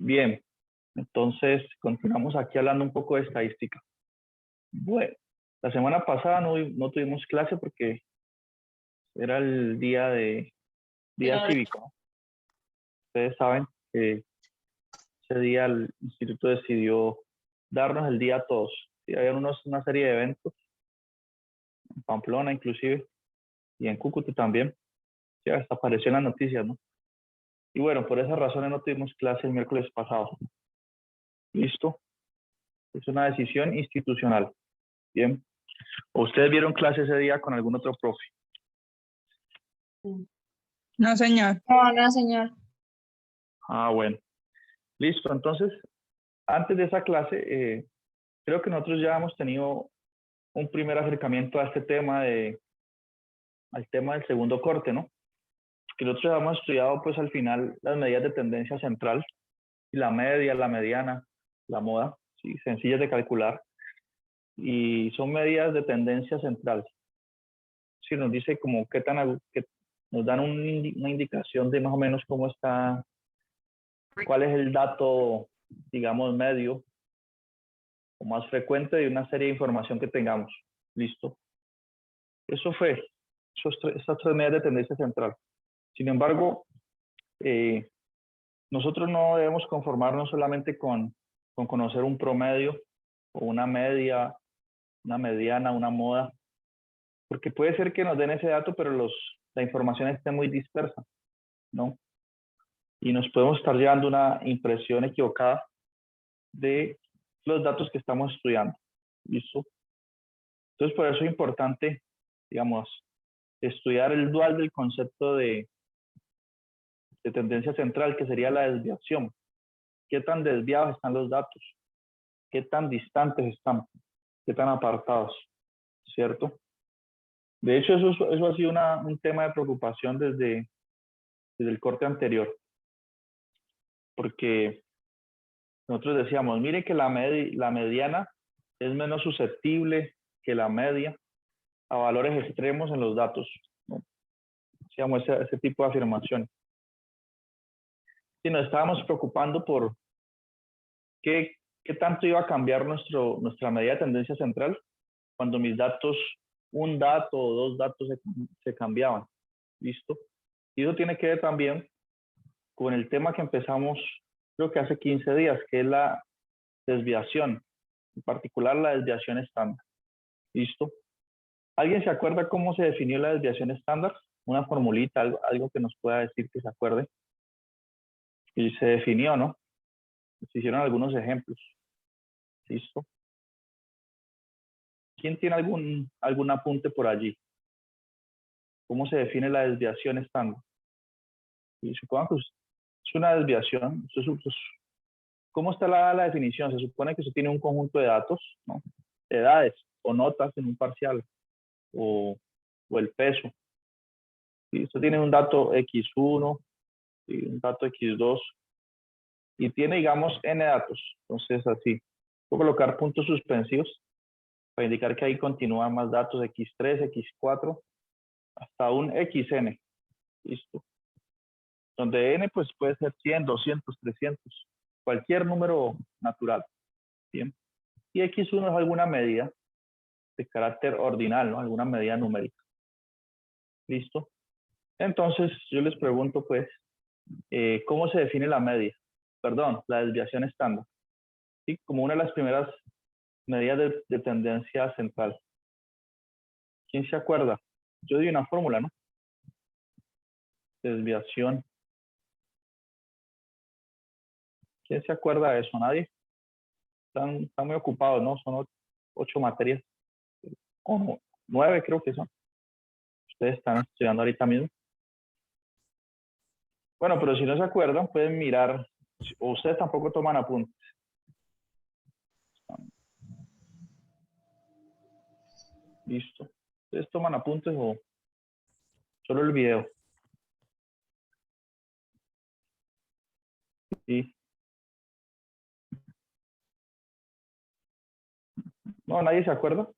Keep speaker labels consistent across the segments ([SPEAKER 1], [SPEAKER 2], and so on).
[SPEAKER 1] Bien, entonces continuamos aquí hablando un poco de estadística. Bueno, la semana pasada no tuvimos clase porque era el día cívico, ¿no? Ustedes saben que ese día el instituto decidió darnos el día a todos. Sí, había una serie de eventos, en Pamplona inclusive, y en Cúcuta también. Sí, hasta apareció en las noticias, ¿no? Y bueno, por esas razones no tuvimos clase el miércoles pasado. ¿Listo? Es una decisión institucional. Bien. ¿O ustedes vieron clase ese día con algún otro profe?
[SPEAKER 2] No, señor.
[SPEAKER 3] No, señor.
[SPEAKER 1] Ah, bueno. Listo. Entonces, antes de esa clase, creo que nosotros ya hemos tenido un primer acercamiento a este tema al tema del segundo corte, ¿no? Que nosotros hemos estudiado, pues, al final, las medidas de tendencia central, y la media, la mediana, la moda, ¿sí? Sencillas de calcular. Y son medidas de tendencia central. Sí, nos dice como que nos dan una indicación de más o menos cómo está, cuál es el dato, digamos, medio o más frecuente de una serie de información que tengamos. Listo. Eso fue, esas tres medidas de tendencia central. Sin embargo, nosotros no debemos conformarnos solamente con conocer un promedio o una media, una mediana, una moda, porque puede ser que nos den ese dato, pero la información esté muy dispersa, ¿no? Y nos podemos estar llevando una impresión equivocada de los datos que estamos estudiando. ¿Listo? Entonces, por eso es importante, digamos, estudiar el dual del concepto de tendencia central, que sería la desviación. ¿Qué tan desviados están los datos? ¿Qué tan distantes están? ¿Qué tan apartados? ¿Cierto? De hecho, eso ha sido un tema de preocupación desde el corte anterior. Porque nosotros decíamos, mire que la mediana es menos susceptible que la media a valores extremos en los datos, ¿no? Decíamos ese tipo de afirmaciones. Y nos estábamos preocupando por qué tanto iba a cambiar nuestra medida de tendencia central cuando mis datos, un dato o dos datos se cambiaban. ¿Listo? Y eso tiene que ver también con el tema que empezamos, creo que hace 15 días, que es la desviación, en particular la desviación estándar. ¿Listo? ¿Alguien se acuerda cómo se definió la desviación estándar? Una formulita, algo que nos pueda decir que se acuerde. Y se definió, ¿no? Se hicieron algunos ejemplos. ¿Listo? ¿Quién tiene algún apunte por allí? ¿Cómo se define la desviación estándar? Y supongo que es una desviación. ¿Cómo está la definición? Se supone que se tiene un conjunto de datos, ¿no? Edades o notas en un parcial o el peso. ¿Sí? Esto tiene un dato X1 y un dato X2 y tiene, digamos, N datos. Entonces, así. Voy a colocar puntos suspensivos para indicar que ahí continúan más datos X3, X4, hasta un XN. Listo. Donde N pues puede ser 100, 200, 300, cualquier número natural. Bien. Y X1 es alguna medida de carácter ordinal, ¿no? Alguna medida numérica. ¿Listo? Entonces, yo les pregunto, pues, ¿cómo se define la media? Perdón, la desviación estándar. ¿Sí? Como una de las primeras medidas de tendencia central. ¿Quién se acuerda? Yo di una fórmula, ¿no? Desviación. ¿Quién se acuerda de eso? ¿Nadie? Están muy ocupados, ¿no? Son 8 materias. O no, 9 creo que son. Ustedes están estudiando ahorita mismo. Bueno, pero si no se acuerdan, pueden mirar, o ustedes tampoco toman apuntes. Listo. ¿Ustedes toman apuntes o solo el video? Sí. No, nadie se acuerda.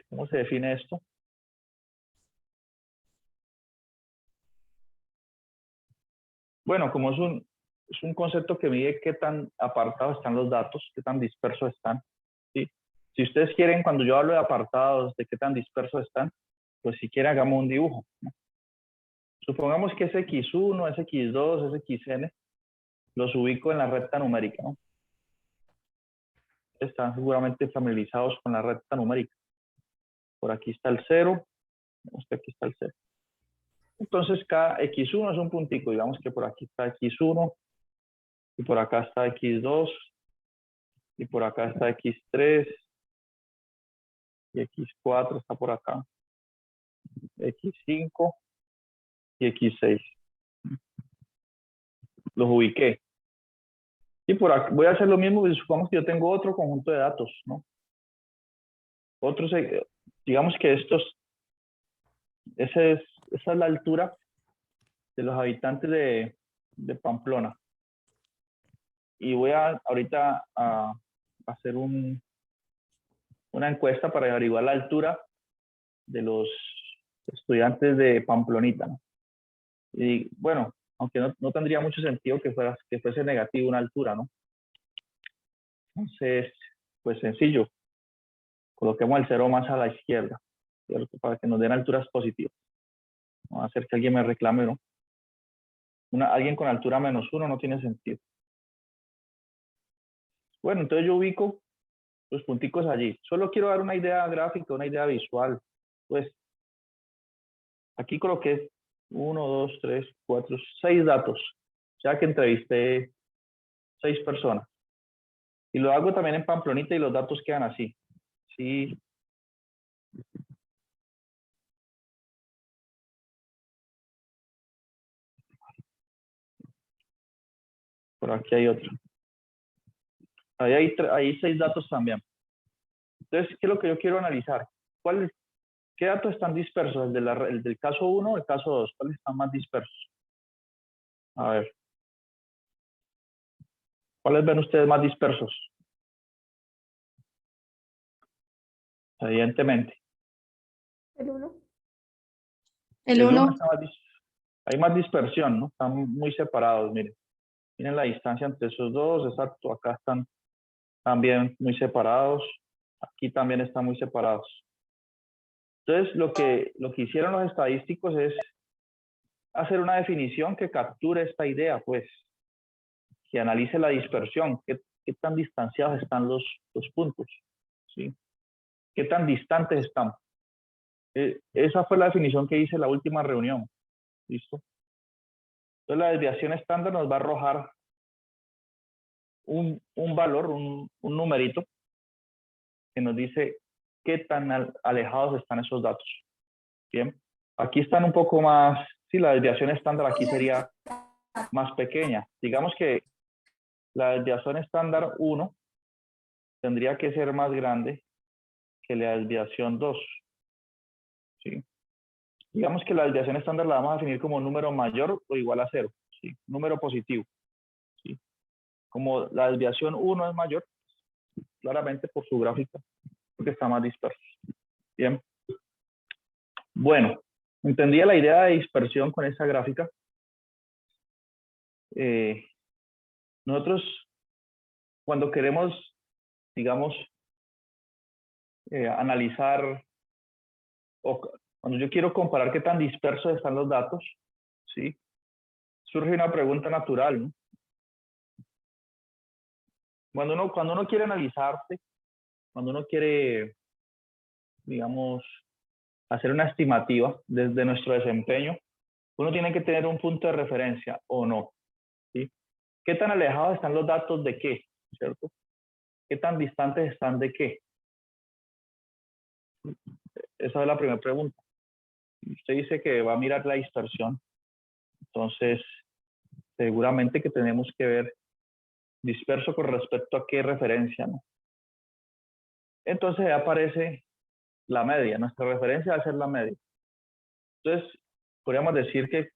[SPEAKER 1] ¿Cómo se define esto? Bueno, como es es un concepto que mide qué tan apartados están los datos, qué tan dispersos están. ¿Sí? Si ustedes quieren, cuando yo hablo de apartados, de qué tan dispersos están, pues si quieren hagamos un dibujo, ¿no? Supongamos que es X1, es X2, es XN, los ubico en la recta numérica, ¿no? Están seguramente familiarizados con la recta numérica. Por aquí está el 0, aquí está el 0. Entonces cada X1 es un puntico, digamos que por aquí está X1, y por acá está X2, y por acá está X3, y X4 está por acá, X5 y X6. Los ubiqué. Y por aquí voy a hacer lo mismo, supongamos que yo tengo otro conjunto de datos, ¿no? Otros, digamos que esa es la altura de los habitantes de Pamplona. Y voy ahorita a hacer una encuesta para averiguar la altura de los estudiantes de Pamplonita, ¿no? Y bueno, aunque no tendría mucho sentido que fuese negativo una altura, ¿no? Entonces, pues sencillo, coloquemos el 0 más a la izquierda, ¿cierto? Para que nos den alturas positivas. Vamos a hacer que alguien me reclame, ¿no? Alguien con altura -1 no tiene sentido. Bueno, entonces yo ubico los punticos allí. Solo quiero dar una idea gráfica, una idea visual. Pues aquí coloqué 1, 2, 3, 4, 6 datos, ya que entrevisté 6 personas. Y lo hago también en Pamplonita y los datos quedan así. Sí. Por aquí hay otro. Ahí hay 6 datos también. Entonces, ¿qué es lo que yo quiero analizar? ¿Qué datos están dispersos? ¿El del caso 1 o el caso 2? ¿Cuáles están más dispersos? A ver. ¿Cuáles ven ustedes más dispersos? Evidentemente.
[SPEAKER 2] El 1.
[SPEAKER 3] El 1.
[SPEAKER 1] Hay más dispersión, ¿no? Están muy separados, miren. Miren la distancia entre esos dos, exacto. Acá están también muy separados. Aquí también están muy separados. Entonces, lo que hicieron los estadísticos es hacer una definición que capture esta idea, pues, que analice la dispersión, qué tan distanciados están los puntos, ¿sí? ¿Qué tan distantes están? Esa fue la definición que hice en la última reunión, ¿listo? Entonces, la desviación estándar nos va a arrojar un valor, un numerito, que nos dice qué tan alejados están esos datos. Bien, aquí están un poco más, sí, la desviación estándar aquí sería más pequeña. Digamos que la desviación estándar 1 tendría que ser más grande que la desviación 2. ¿Sí? Digamos que la desviación estándar la vamos a definir como un número mayor o igual a 0. ¿Sí? Número positivo. ¿Sí? Como la desviación 1 es mayor, claramente por su gráfica, porque está más disperso. Bien. Bueno, entendía la idea de dispersión con esa gráfica. Nosotros, cuando queremos, digamos, analizar, o cuando yo quiero comparar qué tan dispersos están los datos, ¿sí? Surge una pregunta natural, ¿no? Cuando uno quiere analizarse, cuando uno quiere, digamos, hacer una estimativa desde nuestro desempeño, uno tiene que tener un punto de referencia o no, ¿sí? ¿Qué tan alejados están los datos de qué? ¿Cierto? ¿Qué tan distantes están de qué? Esa es la primera pregunta. Usted dice que va a mirar la dispersión, entonces seguramente que tenemos que ver disperso con respecto a qué referencia, ¿no? Entonces aparece la media, nuestra referencia va a ser la media. Entonces, podríamos decir que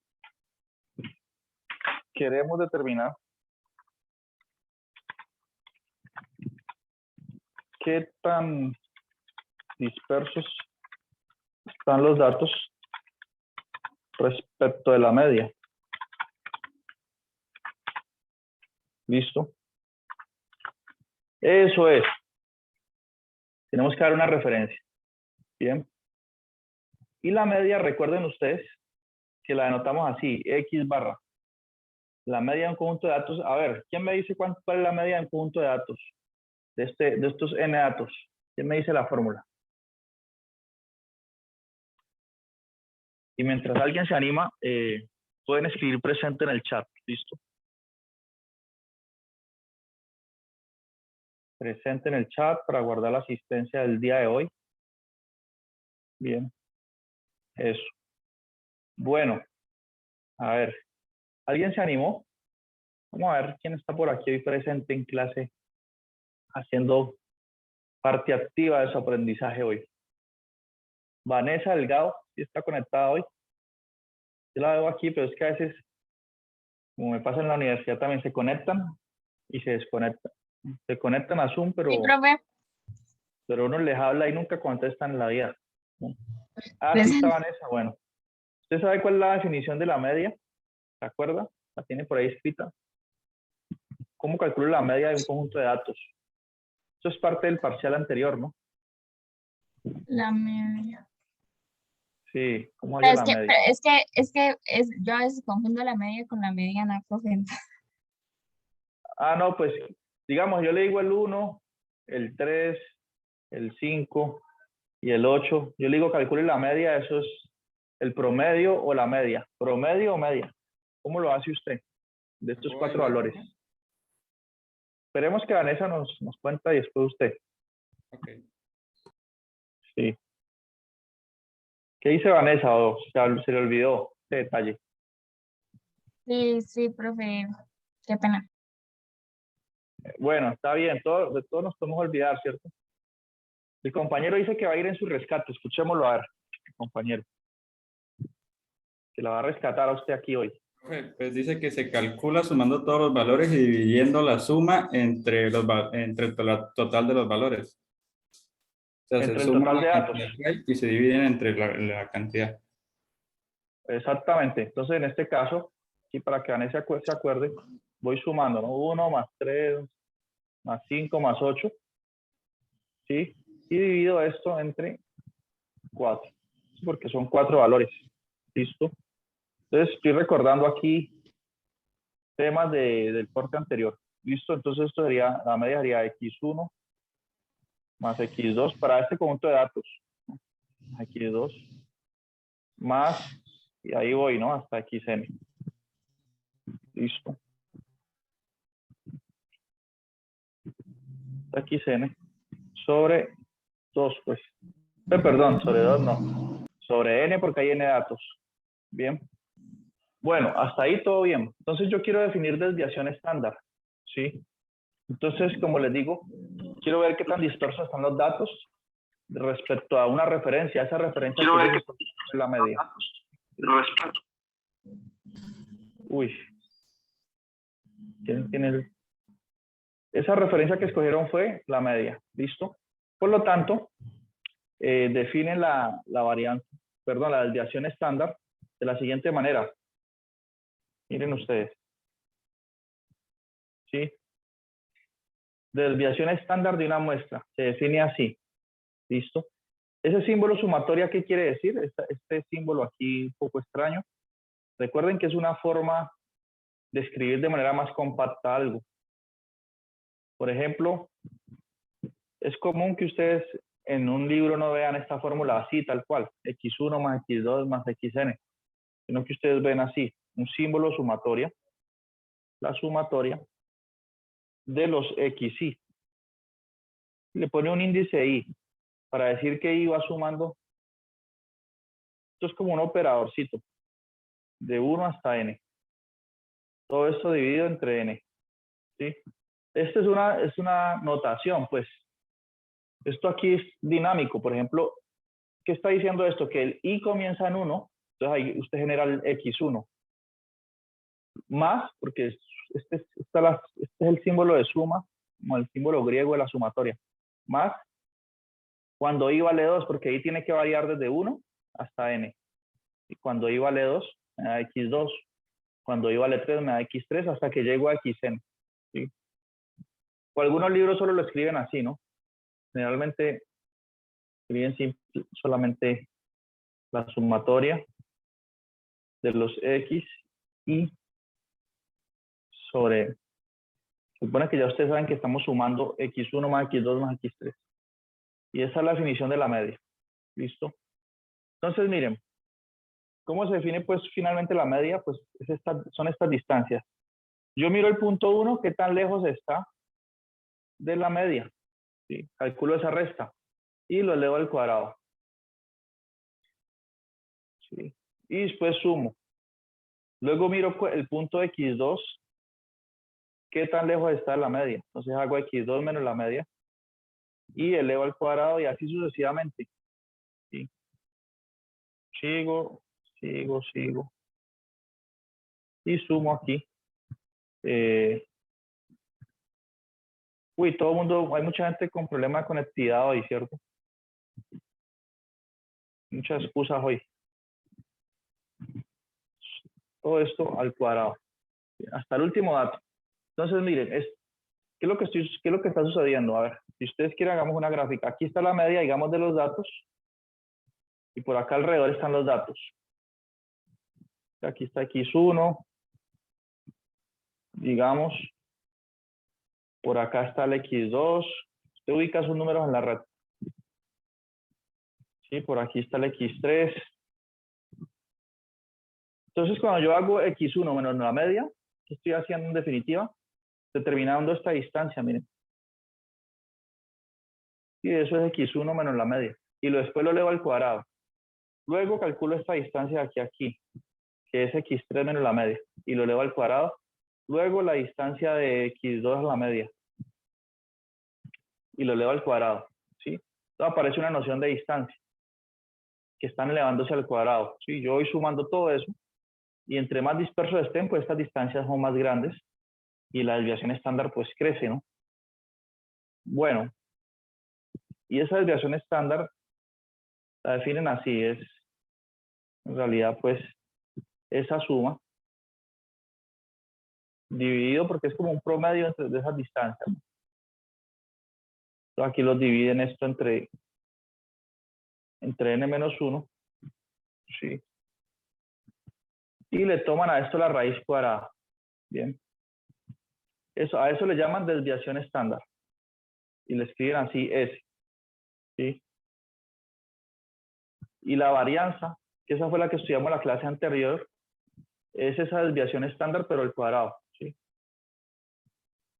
[SPEAKER 1] queremos determinar qué tan dispersos están los datos respecto de la media. ¿Listo? Eso es. Tenemos que dar una referencia. Bien. Y la media, recuerden ustedes que la denotamos así, X barra. La media de un conjunto de datos. A ver, ¿quién me dice cuál es la media de un conjunto de datos? De estos n datos. ¿Quién me dice la fórmula? Y mientras alguien se anima, pueden escribir presente en el chat. ¿Listo? Presente en el chat para guardar la asistencia del día de hoy. Bien. Eso. Bueno. A ver. ¿Alguien se animó? Vamos a ver quién está por aquí hoy presente en clase haciendo parte activa de su aprendizaje hoy. Vanessa Delgado, ¿sí está conectada hoy? Yo la veo aquí, pero es que a veces, como me pasa en la universidad, también se conectan y se desconectan. Se conectan a Zoom, pero,
[SPEAKER 3] Sí, profe.
[SPEAKER 1] pero uno les habla y nunca contestan en la vida. Ah, sí
[SPEAKER 3] Presente.
[SPEAKER 1] está Vanessa. Bueno, ¿usted sabe cuál es la definición de la media? ¿Se acuerda? La tiene por ahí escrita. ¿Cómo calculo la media de un conjunto de datos? Eso es parte del parcial anterior, ¿no?
[SPEAKER 3] La media.
[SPEAKER 1] Sí, ¿cómo hallo
[SPEAKER 3] Pero
[SPEAKER 1] la media?
[SPEAKER 3] yo a veces confundo la media con la mediana, profe.
[SPEAKER 1] Ah, no, pues, digamos, yo le digo el 1, el 3, el 5 y el 8. Yo le digo, calcule la media, eso es el promedio o la media. ¿Promedio o media? ¿Cómo lo hace usted de estos 4 valores? Esperemos que Vanessa nos cuenta y después usted.
[SPEAKER 4] Ok.
[SPEAKER 1] Sí. ¿Qué dice Vanessa? ¿O se le olvidó ese detalle?
[SPEAKER 3] Sí, profe. Qué pena.
[SPEAKER 1] Bueno, está bien, de todos nos podemos olvidar, ¿cierto? El compañero dice que va a ir en su rescate. Escuchémoslo a ver, compañero. Que la va a rescatar a usted aquí hoy.
[SPEAKER 4] Pues dice que se calcula sumando todos los valores y dividiendo la suma entre el total de los valores. O sea,
[SPEAKER 1] Entre
[SPEAKER 4] se
[SPEAKER 1] el
[SPEAKER 4] suma
[SPEAKER 1] total de
[SPEAKER 4] la
[SPEAKER 1] datos.
[SPEAKER 4] cantidad que hay y se dividen entre la cantidad.
[SPEAKER 1] Exactamente. Entonces, en este caso, y para que Vanessa se acuerde, voy sumando, ¿no? 1 más 3 más 5 más 8, ¿sí? Y divido esto entre 4, porque son 4 valores. ¿Listo? Entonces, estoy recordando aquí temas del corte anterior. ¿Listo? Entonces, esto sería, la media sería x1 más x2 para este conjunto de datos. X2 más, y ahí voy, ¿no? Hasta xn. Listo. xn sobre 2, pues. Perdón, sobre 2 no. Sobre n porque hay n datos. Bien. Bueno, hasta ahí todo bien. Entonces yo quiero definir desviación estándar. ¿Sí? Entonces, como les digo, quiero ver qué tan dispersos están los datos respecto a una referencia. Esa referencia es la media. Uy. ¿Quién tiene el...? Esa referencia que escogieron fue la media. ¿Listo? Por lo tanto, definen la variante, perdón, la desviación estándar de la siguiente manera. Miren ustedes. ¿Sí? Desviación estándar de una muestra. Se define así. ¿Listo? Ese símbolo sumatoria, ¿qué quiere decir? Este símbolo aquí un poco extraño. Recuerden que es una forma de escribir de manera más compacta algo. Por ejemplo, es común que ustedes en un libro no vean esta fórmula así, tal cual. X1 más X2 más XN. Sino que ustedes ven así, un símbolo sumatoria. La sumatoria de los XY. Le pone un índice I para decir que I va sumando. Esto es como un operadorcito de 1 hasta n. Todo esto dividido entre n. ¿Sí? Esta es una notación, pues. Esto aquí es dinámico. Por ejemplo, ¿qué está diciendo esto? Que el I comienza en 1, entonces ahí usted genera el X1. Más, porque este es el símbolo de suma, como el símbolo griego de la sumatoria. Más cuando I vale 2, porque I tiene que variar desde 1 hasta n. Y cuando I vale 2, me da X2. Cuando I vale 3, me da X3 hasta que llego a Xn. ¿sí? O algunos libros solo lo escriben así, ¿no? Generalmente escriben solamente la sumatoria de los X y sobre, se supone que ya ustedes saben que estamos sumando X1 más X2 más X3. Y esa es la definición de la media. ¿Listo? Entonces, miren, ¿cómo se define pues finalmente la media? Pues son estas distancias. Yo miro el punto 1, ¿qué tan lejos está de la media? ¿Sí? Calculo esa resta y lo elevo al cuadrado. ¿Sí? Y después sumo. Luego miro el punto X2, ¿qué tan lejos está de la media? Entonces hago X2 menos la media y elevo al cuadrado y así sucesivamente. ¿Sí? Sigo. Y sumo aquí. Todo el mundo, hay mucha gente con problemas de conectividad hoy, ¿cierto? Muchas excusas hoy. Todo esto al cuadrado. Hasta el último dato. Entonces, miren, ¿qué es lo que está sucediendo? A ver, si ustedes quieren, hagamos una gráfica. Aquí está la media, digamos, de los datos. Y por acá alrededor están los datos. Aquí está X1. Digamos. Por acá está el X2. Usted ubica sus números en la red. Sí, por aquí está el X3. Entonces, cuando yo hago X1 menos la media, ¿qué estoy haciendo en definitiva? Determinando esta distancia, miren. Y eso es X1 menos la media. Y después lo elevo al cuadrado. Luego calculo esta distancia de aquí a aquí, que es X3 menos la media. Y lo elevo al cuadrado. Luego la distancia de X2 a la media. Y lo elevo al cuadrado. ¿Sí? Entonces aparece una noción de distancia, que están elevándose al cuadrado. ¿Sí? Yo voy sumando todo eso. Y entre más dispersos estén, pues estas distancias son más grandes. Y la desviación estándar pues crece, ¿no? Bueno, y esa desviación estándar la definen así, es en realidad pues esa suma dividido, porque es como un promedio de esas distancias. Entonces aquí los dividen esto entre n-1, ¿sí? Y le toman a esto la raíz cuadrada. Bien. A eso le llaman desviación estándar. Y le escriben así S. ¿Sí? Y la varianza, que esa fue la que estudiamos en la clase anterior, es esa desviación estándar, pero al cuadrado. ¿Sí?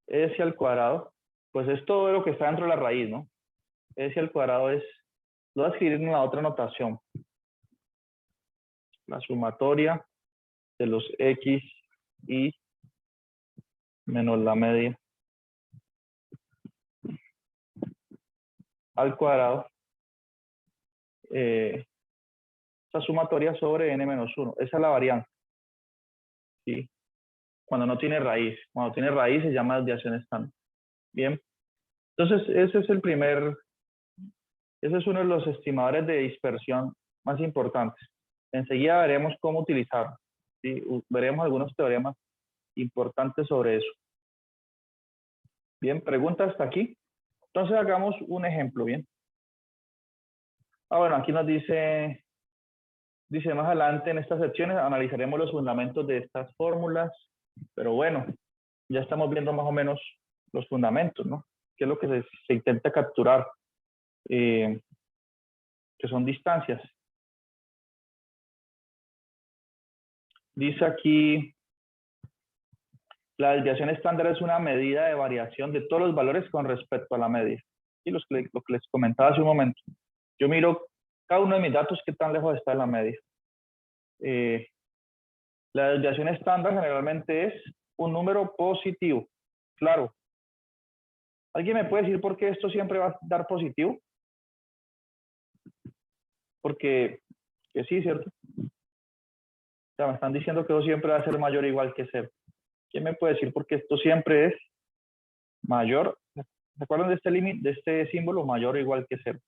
[SPEAKER 1] S al cuadrado, pues es todo lo que está dentro de la raíz, ¿no? S al cuadrado es, lo voy a escribir en la otra notación. La sumatoria de los X y menos la media al cuadrado. Esa sumatoria sobre n-1. Esa es la varianza. ¿Sí? Cuando no tiene raíz. Cuando tiene raíz se llama desviación estándar. Bien. Entonces, ese es uno de los estimadores de dispersión más importantes. Enseguida veremos cómo utilizarlo. ¿Sí? Veremos algunos teoremas importantes sobre eso. Bien, preguntas hasta aquí. Entonces hagamos un ejemplo, bien. Bueno, aquí nos dice más adelante en estas secciones analizaremos los fundamentos de estas fórmulas, pero bueno, ya estamos viendo más o menos los fundamentos, ¿no? ¿Qué es lo que se intenta capturar? Que son distancias. Dice aquí, la desviación estándar es una medida de variación de todos los valores con respecto a la media. Y lo que les comentaba hace un momento. Yo miro cada uno de mis datos qué tan lejos está de la media. La desviación estándar generalmente es un número positivo. Claro. ¿Alguien me puede decir por qué esto siempre va a dar positivo? Porque que sí, ¿cierto? O sea, me están diciendo que eso siempre va a ser mayor o igual que 0. ¿Quién me puede decir por qué esto siempre es mayor? ¿Se acuerdan de este límite, de este símbolo? Mayor o igual que 0.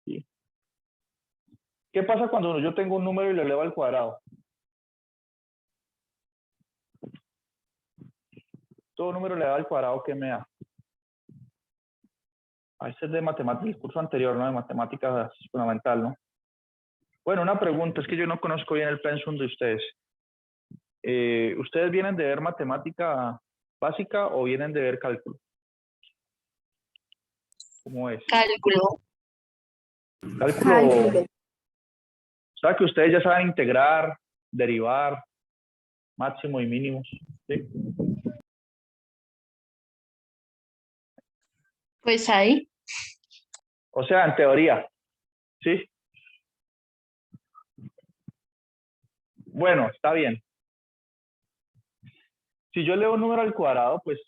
[SPEAKER 1] ¿Sí? ¿Qué pasa cuando yo tengo un número y lo elevo al cuadrado? todo número elevado al cuadrado, ¿qué me da? Este es de matemáticas, el curso anterior, ¿no? De matemáticas fundamental, ¿no? Bueno, una pregunta, es que yo no conozco bien el pensum de ustedes. ¿Ustedes vienen de ver matemática básica o vienen de ver cálculo? ¿Cómo es?
[SPEAKER 3] Cálculo.
[SPEAKER 1] Cálculo. O sea que ustedes ya saben integrar, derivar, máximo y mínimos, ¿sí?
[SPEAKER 3] Pues ahí.
[SPEAKER 1] O sea, en teoría, ¿sí? Bueno, está bien. Si yo leo un número al cuadrado, pues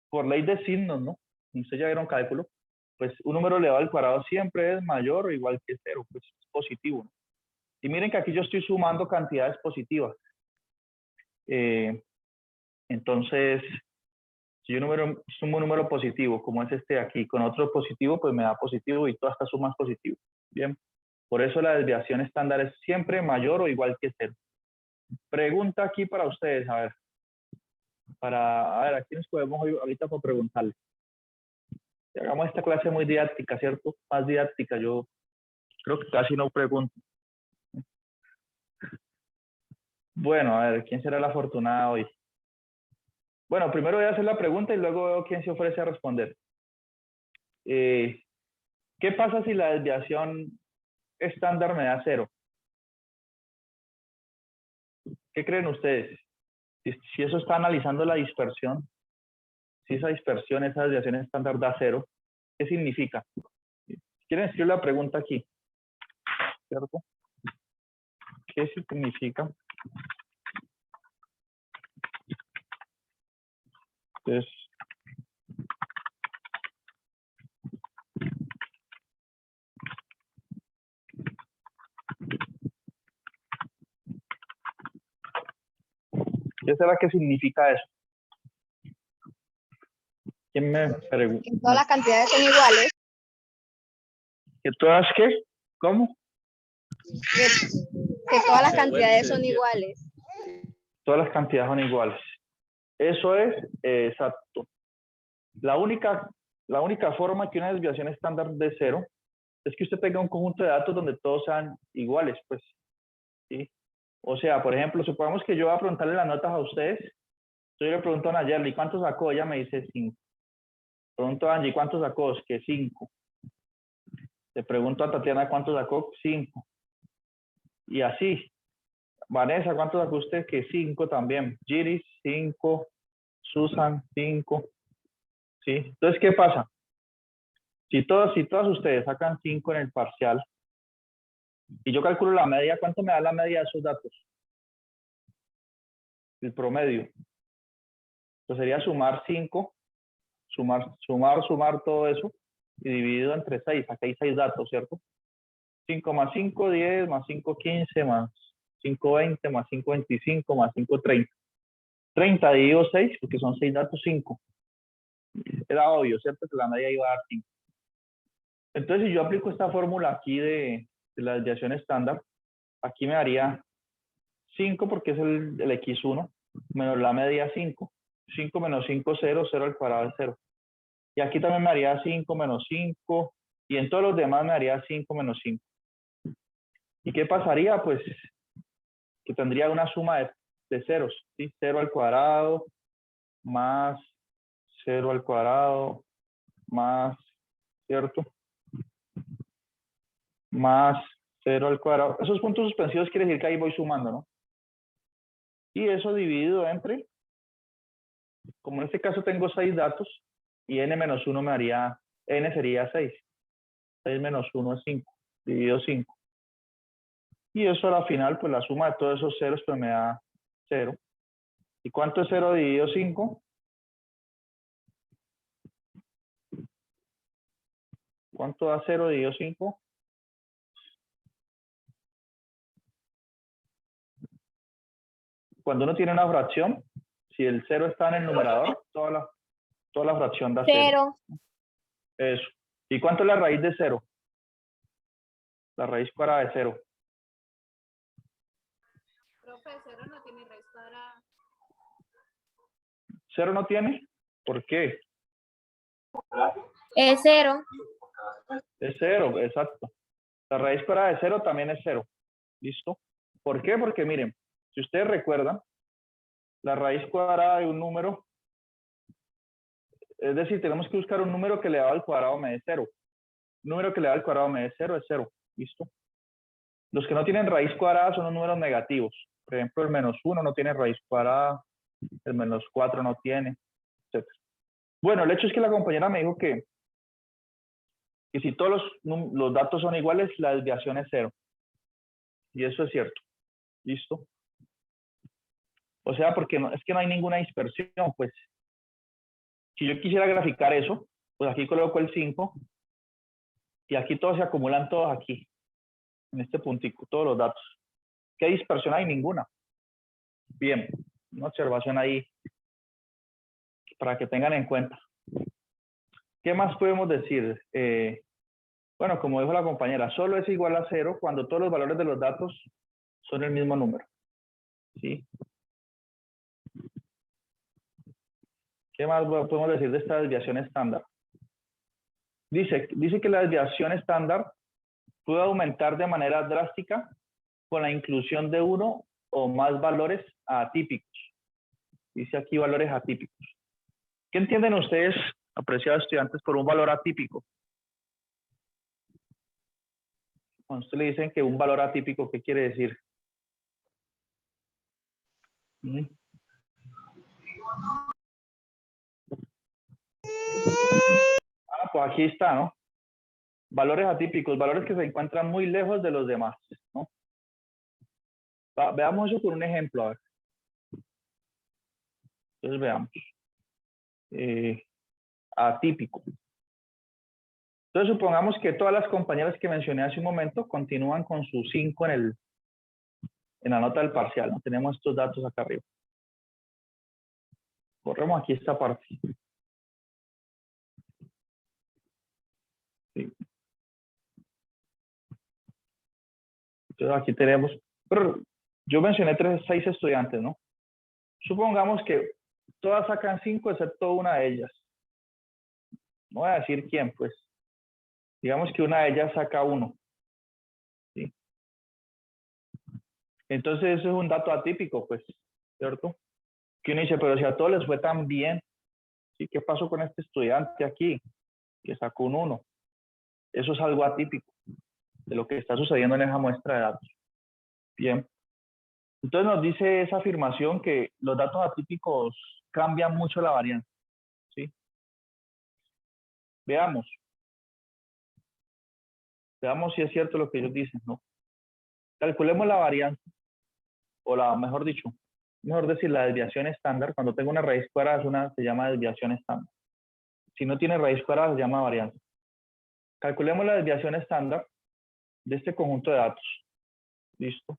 [SPEAKER 1] por ley de signos, ¿no? Ustedes ya vieron cálculo, pues un número elevado al cuadrado siempre es mayor o igual que cero, pues es positivo, ¿no? Y miren que aquí yo estoy sumando cantidades positivas. Entonces, si yo sumo un número positivo, como es este de aquí, con otro positivo, pues me da positivo y todas estas sumas positivo. Bien, por eso la desviación estándar es siempre mayor o igual que cero. Pregunta aquí para ustedes, a ver. A ver, ¿a quiénes podemos ahorita por preguntarle? Hagamos esta clase muy didáctica, ¿cierto? Más didáctica, yo creo que casi no pregunto. Bueno, a ver, ¿quién será el afortunado hoy? Bueno, primero voy a hacer la pregunta y luego veo quién se ofrece a responder. ¿Qué pasa si la desviación estándar me da cero? ¿Qué creen ustedes? Si eso está analizando la dispersión, si esa dispersión, esa desviación estándar da cero, ¿qué significa? ¿Quieren escribir la pregunta aquí? ¿Cierto? ¿Qué significa? Entonces, ¿qué será que significa eso? ¿Quién me pregunta?
[SPEAKER 2] Que todas las cantidades son iguales.
[SPEAKER 1] ¿Que todas qué? ¿Cómo?
[SPEAKER 2] Que todas las cantidades son iguales.
[SPEAKER 1] Todas las cantidades son iguales. Eso es exacto. La única forma que una desviación estándar de cero es que usted tenga un conjunto de datos donde todos sean iguales, pues, ¿sí? O sea, por ejemplo, supongamos que yo voy a preguntarle las notas a ustedes. Yo le pregunto a Nayeli, ¿cuánto sacó? Ella me dice 5. Pregunto a Angie, ¿cuánto sacó? Es que 5. Le pregunto a Tatiana, ¿cuánto sacó? 5. Y así. Vanessa, ¿cuánto sacó usted? Que 5 también. Giris, 5. Susan, 5. ¿Sí? Entonces, ¿qué pasa? Si todas ustedes sacan 5 en el parcial y yo calculo la media, ¿cuánto me da la media de esos datos? El promedio. Entonces sería sumar 5, sumar todo eso y dividido entre 6. Aquí hay 6 datos, ¿cierto? 5 más 5, 10, más 5, 15, más 5, 20, más 5, 25, más 5, 30. 30 dividido 6, porque son 6 datos, 5. Era obvio, ¿cierto? Que la media iba a dar 5. Entonces, si yo aplico esta fórmula aquí de la desviación estándar, aquí me daría 5 porque es el x1, menos la media 5. 5 menos 5, 0, 0 al cuadrado es 0. Y aquí también me haría 5 menos 5, y en todos los demás me haría 5 menos 5. ¿Y qué pasaría? Pues que tendría una suma de ceros, ¿sí? 0 al cuadrado, más 0 al cuadrado, más, ¿cierto? Más 0 al cuadrado. Esos puntos suspensivos quiere decir que ahí voy sumando, ¿no? Y eso dividido entre, como en este caso tengo 6 datos, y n menos 1 me haría, n sería 6. 6 menos 1 es 5, dividido 5. Y eso a la final, pues la suma de todos esos ceros, pues me da 0. ¿Y cuánto es 0 dividido 5? ¿Cuánto da 0 dividido 5? Cuando uno tiene una fracción, si el 0 está en el numerador, toda la fracción da 0.
[SPEAKER 2] 0.
[SPEAKER 1] Eso. ¿Y cuánto es la raíz de 0? La raíz cuadrada de 0.
[SPEAKER 2] Profe, 0 no tiene raíz cuadrada.
[SPEAKER 1] ¿0 no tiene? ¿Por qué?
[SPEAKER 2] Es 0.
[SPEAKER 1] Es 0, exacto. La raíz cuadrada de 0 también es 0. ¿Listo? ¿Por qué? Porque miren, si ustedes recuerdan, la raíz cuadrada de un número, es decir, tenemos que buscar un número que elevado al cuadrado me dé 0. Un número que elevado al cuadrado me dé 0 es 0. ¿Listo? Los que no tienen raíz cuadrada son los números negativos. Por ejemplo, el -1 no tiene raíz cuadrada, el -4 no tiene, etc. Bueno, el hecho es que la compañera me dijo que si todos los datos son iguales, la desviación es 0. Y eso es cierto. ¿Listo? O sea, porque es que no hay ninguna dispersión, pues. Si yo quisiera graficar eso, pues aquí coloco el 5 y aquí todos se acumulan todos aquí, en este puntico, todos los datos. ¿Qué dispersión hay? Ninguna. Bien, una observación ahí para que tengan en cuenta. ¿Qué más podemos decir? Bueno, como dijo la compañera, solo es igual a 0 cuando todos los valores de los datos son el mismo número. ¿Sí? ¿Qué más podemos decir de esta desviación estándar? Dice que la desviación estándar puede aumentar de manera drástica con la inclusión de uno o más valores atípicos. Dice aquí valores atípicos. ¿Qué entienden ustedes, apreciados estudiantes, por un valor atípico? Cuando ustedes le dicen que un valor atípico, ¿qué quiere decir? Pues aquí está, ¿no? Valores atípicos, valores que se encuentran muy lejos de los demás, ¿no? Veamos eso por un ejemplo, a ver. Entonces veamos. Atípico. Entonces supongamos que todas las compañeras que mencioné hace un momento continúan con su 5 en la nota del parcial, ¿no? Tenemos estos datos acá arriba. Corremos aquí esta parte. Sí. Entonces aquí tenemos, pero yo mencioné 6 estudiantes, ¿no? Supongamos que todas sacan 5 excepto una de ellas. No voy a decir quién, pues. Digamos que una de ellas saca 1. ¿Sí? Entonces eso es un dato atípico, pues, ¿cierto? Que uno dice, pero si a todos les fue tan bien, ¿sí? ¿Qué pasó con este estudiante aquí que sacó un 1? Eso es algo atípico de lo que está sucediendo en esa muestra de datos. Bien. Entonces nos dice esa afirmación que los datos atípicos cambian mucho la varianza. ¿Sí? Veamos. Veamos si es cierto lo que ellos dicen, ¿no? Calculemos la varianza, o mejor dicho, mejor decir, la desviación estándar. Cuando tengo una raíz cuadrada, se llama desviación estándar. Si no tiene raíz cuadrada, se llama varianza. Calculemos la desviación estándar de este conjunto de datos. ¿Listo?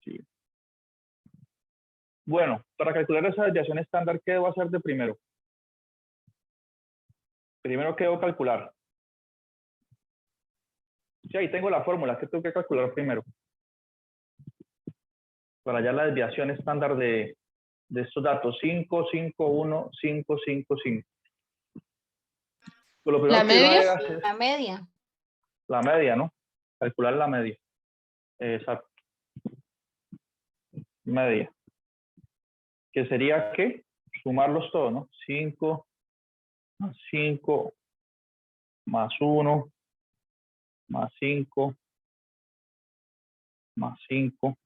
[SPEAKER 1] Sí. Bueno, para calcular esa desviación estándar, ¿qué debo hacer de primero? Primero, ¿qué debo calcular? Sí, ahí tengo la fórmula. ¿Qué tengo que calcular primero? Para hallar la desviación estándar de estos datos. 5, 5, 1, 5, 5, 5. Pues lo primero
[SPEAKER 5] ¿La media?
[SPEAKER 1] es
[SPEAKER 2] La media.
[SPEAKER 1] la media, ¿no? Calcular la media. Exacto. Media. Que sería, ¿qué? Sumarlos todos, ¿no? 5 más 5 más 1 más 5 más 5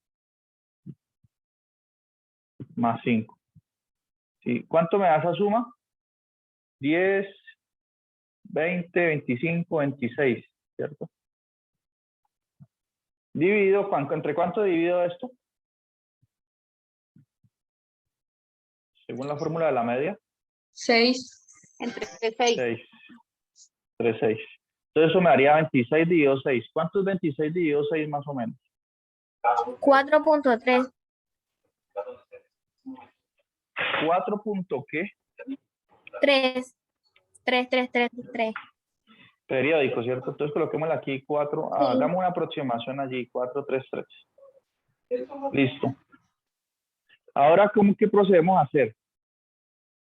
[SPEAKER 1] más 5. ¿Sí? ¿Cuánto me da esa suma? 10, 20, 25, 26, ¿cierto? Dividido, ¿entre cuánto divido esto? Según la fórmula de la media.
[SPEAKER 5] 6.
[SPEAKER 2] Entre 6.
[SPEAKER 1] 6. Entre 6. Entonces eso me daría 26 dividido 6. ¿Cuánto es 26 dividido 6 más o menos?
[SPEAKER 2] 4.3.
[SPEAKER 1] 4 punto ¿qué?
[SPEAKER 2] 3. 3, 3, 3, 3.
[SPEAKER 1] Periódico, ¿cierto? Entonces coloquémosle aquí 4. Hagamos una aproximación allí. 4, 3, 3. Listo. Ahora, ¿cómo que procedemos a hacer?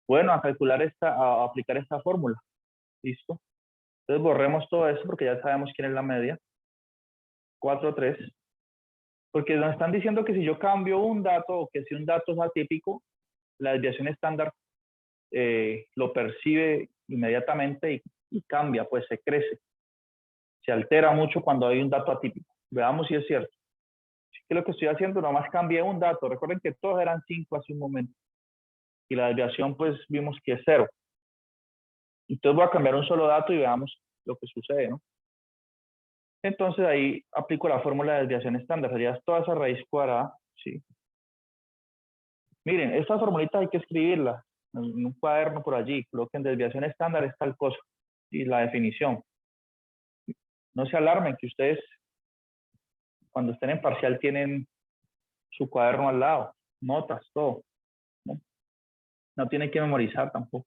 [SPEAKER 1] Bueno, a calcular a aplicar esta fórmula. ¿Listo? Entonces borremos todo eso porque ya sabemos quién es la media. 4, 3. Porque nos están diciendo que si yo cambio un dato o que si un dato es atípico, la desviación estándar lo percibe inmediatamente y cambia, pues se crece. Se altera mucho cuando hay un dato atípico. Veamos si es cierto. ¿Qué es lo que estoy haciendo? Nomás cambié un dato. Recuerden que todos eran 5 hace un momento. Y la desviación, pues, vimos que es 0. Entonces voy a cambiar un solo dato y veamos lo que sucede, ¿no? Entonces ahí aplico la fórmula de desviación estándar. Sería toda esa raíz cuadrada, ¿sí? Miren, estas formulitas hay que escribirlas en un cuaderno por allí. Coloquen desviación estándar es tal cosa. Y la definición. No se alarmen que ustedes, cuando estén en parcial, tienen su cuaderno al lado. Notas, todo. No tienen que memorizar tampoco.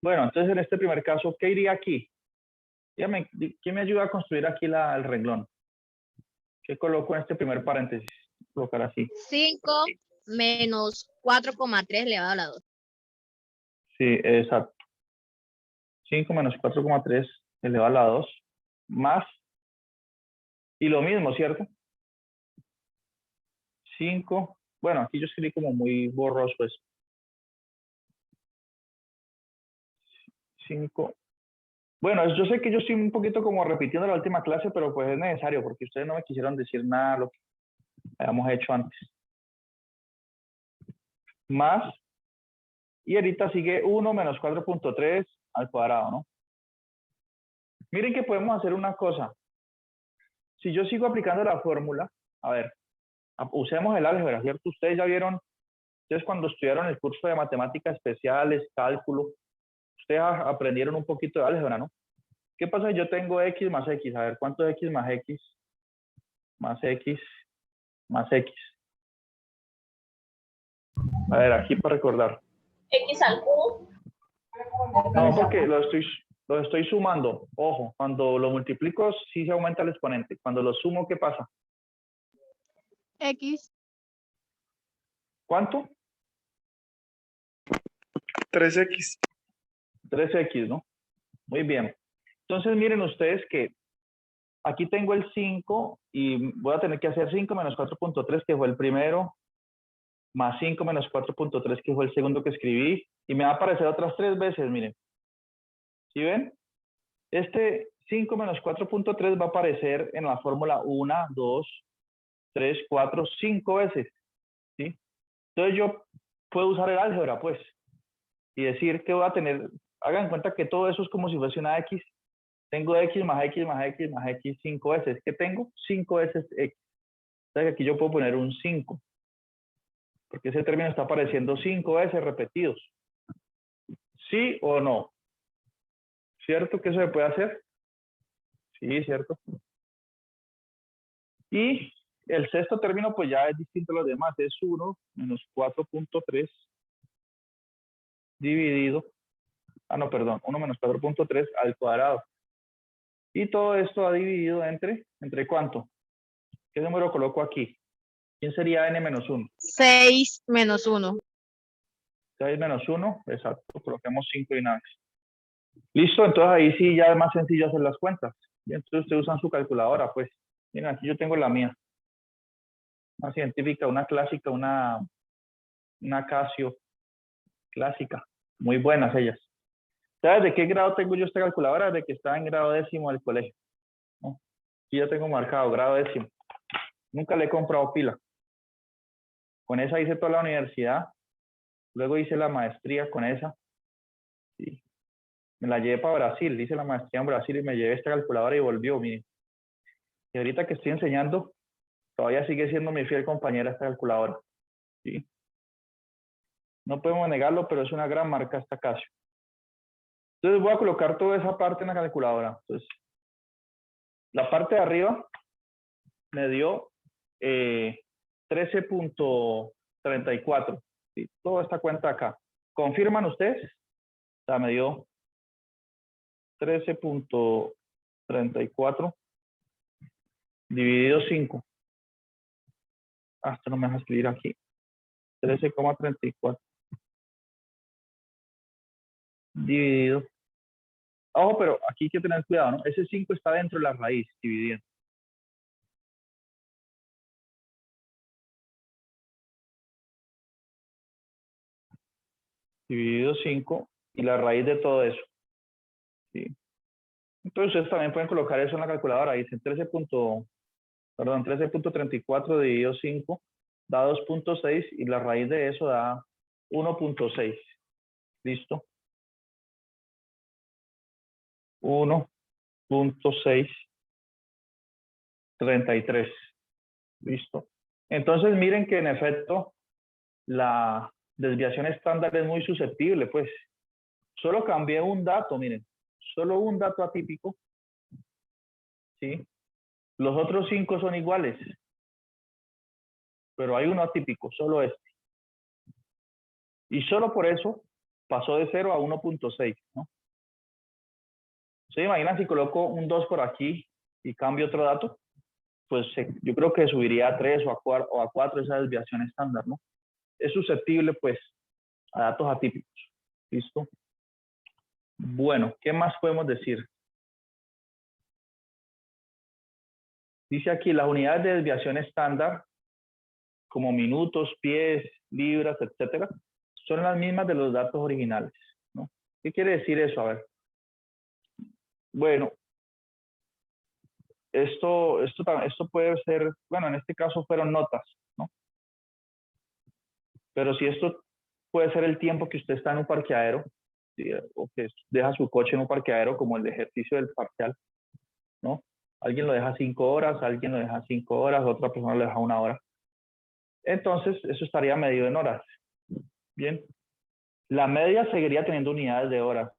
[SPEAKER 1] Bueno, entonces en este primer caso, ¿qué iría aquí? Dígame, ¿quién me ayuda a construir aquí el renglón? ¿Qué coloco en este primer paréntesis? Colocar así.
[SPEAKER 2] 5 menos 4,3 elevado a la 2.
[SPEAKER 1] Sí, exacto. 5 menos 4,3 elevado a la 2 más. Y lo mismo, ¿cierto? 5. Bueno, aquí yo escribí como muy borroso eso. 5. Bueno, yo sé que yo estoy un poquito como repitiendo la última clase, pero pues es necesario porque ustedes no me quisieron decir nada de lo que habíamos hecho antes. Más, y ahorita sigue 1 menos 4.3 al cuadrado, ¿no? Miren que podemos hacer una cosa. Si yo sigo aplicando la fórmula, a ver, usemos el álgebra, ¿cierto? Ustedes ya vieron, ustedes cuando estudiaron el curso de matemáticas especiales, cálculo, ustedes aprendieron un poquito de álgebra, ¿no? ¿Qué pasa si yo tengo x más x? A ver, ¿cuánto es x más x? Más x más x. A ver, aquí para recordar.
[SPEAKER 2] X al cubo.
[SPEAKER 1] No, porque lo estoy sumando. Ojo, cuando lo multiplico sí se aumenta el exponente. Cuando lo sumo, ¿qué pasa?
[SPEAKER 2] X.
[SPEAKER 1] ¿Cuánto?
[SPEAKER 5] 3x.
[SPEAKER 1] 3x, ¿no? Muy bien. Entonces miren ustedes que aquí tengo el 5 y voy a tener que hacer 5 menos 4.3, que fue el primero, más 5 menos 4.3, que fue el segundo que escribí, y me va a aparecer otras 3 veces, miren. ¿Sí ven? Este 5 menos 4.3 va a aparecer en la fórmula 1, 2, 3, 4, 5 veces. ¿Sí? Entonces yo puedo usar el álgebra, pues, y decir que voy a tener, hagan en cuenta que todo eso es como si fuese una x. Tengo x más x más x más x 5 veces. ¿Qué tengo? 5 veces x. Entonces aquí yo puedo poner un 5. Porque ese término está apareciendo 5 veces repetidos. ¿Sí o no? ¿Cierto que eso se puede hacer? Sí, cierto. Y el sexto término pues ya es distinto a los demás. Es 1 menos 4.3 dividido. Ah, no, perdón. 1 menos 4.3 al cuadrado. Y todo esto ha dividido ¿entre cuánto? ¿Qué número coloco aquí? ¿Quién sería n menos 1?
[SPEAKER 2] 6 menos 1.
[SPEAKER 1] 6 menos 1, exacto. Coloquemos 5 y nada. Listo, entonces ahí sí ya es más sencillo hacer las cuentas. Y entonces ustedes usan su calculadora, pues. Miren, aquí yo tengo la mía. Una científica, una clásica, una Casio clásica. Muy buenas ellas. ¿Sabes de qué grado tengo yo esta calculadora? De que estaba en grado 10º del colegio. ¿No? Aquí ya tengo marcado, grado 10º. Nunca le he comprado pila. Con esa hice toda la universidad. Luego hice la maestría con esa. Sí. Me la llevé para Brasil. Hice la maestría en Brasil y me llevé esta calculadora y volvió. Miren. Y ahorita que estoy enseñando, todavía sigue siendo mi fiel compañera esta calculadora. ¿Sí? No podemos negarlo, pero es una gran marca esta Casio. Entonces voy a colocar toda esa parte en la calculadora. Entonces, la parte de arriba me dio 13.34. ¿Sí? Toda esta cuenta acá. ¿Confirman ustedes? O sea, me dio 13.34 dividido 5. Esto no me deja escribir aquí. 13,34 dividido. Ojo, pero aquí hay que tener cuidado, ¿no? Ese 5 está dentro de la raíz, dividiendo. Dividido 5 y la raíz de todo eso. ¿Sí? Entonces ustedes también pueden colocar eso en la calculadora. Dicen 13.34 dividido 5 da 2.6 y la raíz de eso da 1.6. ¿Listo? 1.633. ¿Listo? Entonces miren que en efecto la desviación estándar es muy susceptible, pues. Solo cambié un dato, miren. Solo un dato atípico. ¿Sí? Los otros 5 son iguales. Pero hay uno atípico, solo este. Y solo por eso pasó de 0 a 1.6, ¿no? ¿Se imaginan si coloco un 2 por aquí y cambio otro dato? Pues yo creo que subiría a 3 o a 4 esa desviación estándar, ¿no? Es susceptible, pues, a datos atípicos. ¿Listo? Bueno, ¿qué más podemos decir? Dice aquí, las unidades de desviación estándar, como minutos, pies, libras, etcétera, son las mismas de los datos originales, ¿no? ¿Qué quiere decir eso? A ver. Bueno, esto puede ser, bueno, en este caso fueron notas, ¿no? Pero si esto puede ser el tiempo que usted está en un parqueadero, ¿sí? O que deja su coche en un parqueadero, como el de ejercicio del parcial, ¿no? Alguien lo deja 5 horas, alguien lo deja 5 horas, otra persona lo deja 1 hora. Entonces, eso estaría medido en horas. Bien. La media seguiría teniendo unidades de horas.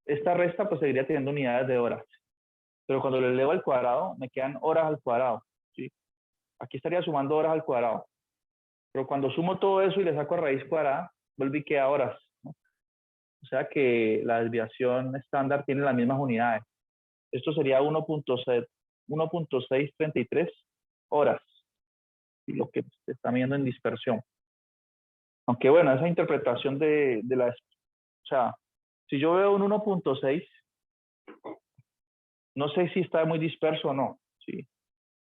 [SPEAKER 1] Esta resta, pues, seguiría teniendo unidades de horas. Pero cuando le elevo al cuadrado, me quedan horas al cuadrado, ¿sí? Aquí estaría sumando horas al cuadrado. Pero cuando sumo todo eso y le saco raíz cuadrada, vuelve y queda horas, ¿no? O sea que la desviación estándar tiene las mismas unidades. Esto sería 1.633 horas. Y lo que se está midiendo en dispersión. Aunque bueno, esa interpretación de la... O sea, si yo veo un 1.6, no sé si está muy disperso o no. ¿Sí?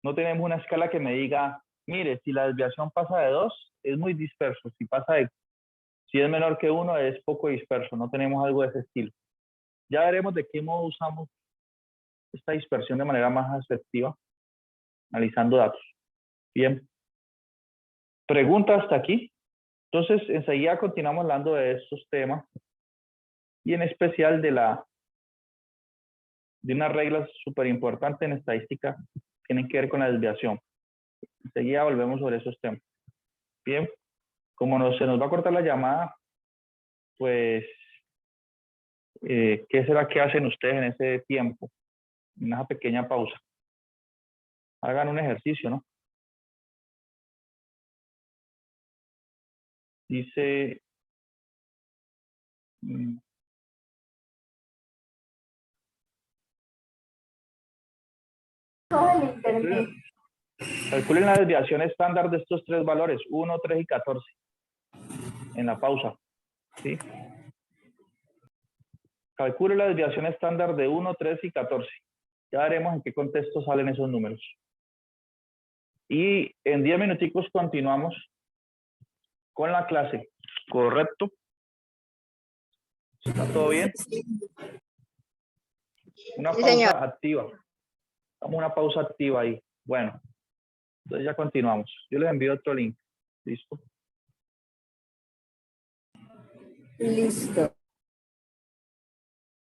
[SPEAKER 1] No tenemos una escala que me diga, mire, si la desviación pasa de 2, es muy disperso. Si es menor que 1, es poco disperso. No tenemos algo de ese estilo. Ya veremos de qué modo usamos esta dispersión de manera más efectiva, analizando datos. Bien. ¿Pregunta hasta aquí? Entonces, enseguida continuamos hablando de estos temas y en especial de unas reglas súper importantes en estadística que tienen que ver con la desviación. Enseguida volvemos sobre esos temas. Bien, como se nos va a cortar la llamada, pues, ¿qué será que hacen ustedes en ese tiempo? En esa pequeña pausa. Hagan un ejercicio, ¿no? Dice... calculen la desviación estándar de estos 3 valores, 1, 3 y 14, en la pausa. ¿Sí? Calcule la desviación estándar de 1, 3 y 14. Ya veremos en qué contexto salen esos números. Y en 10 minuticos continuamos con la clase. ¿Correcto? ¿Está todo bien? Una
[SPEAKER 2] Sí,
[SPEAKER 1] pausa
[SPEAKER 2] señor.
[SPEAKER 1] activa. Damos una pausa activa ahí. Bueno, entonces ya continuamos. Yo les envío otro link. ¿Listo?
[SPEAKER 5] Listo.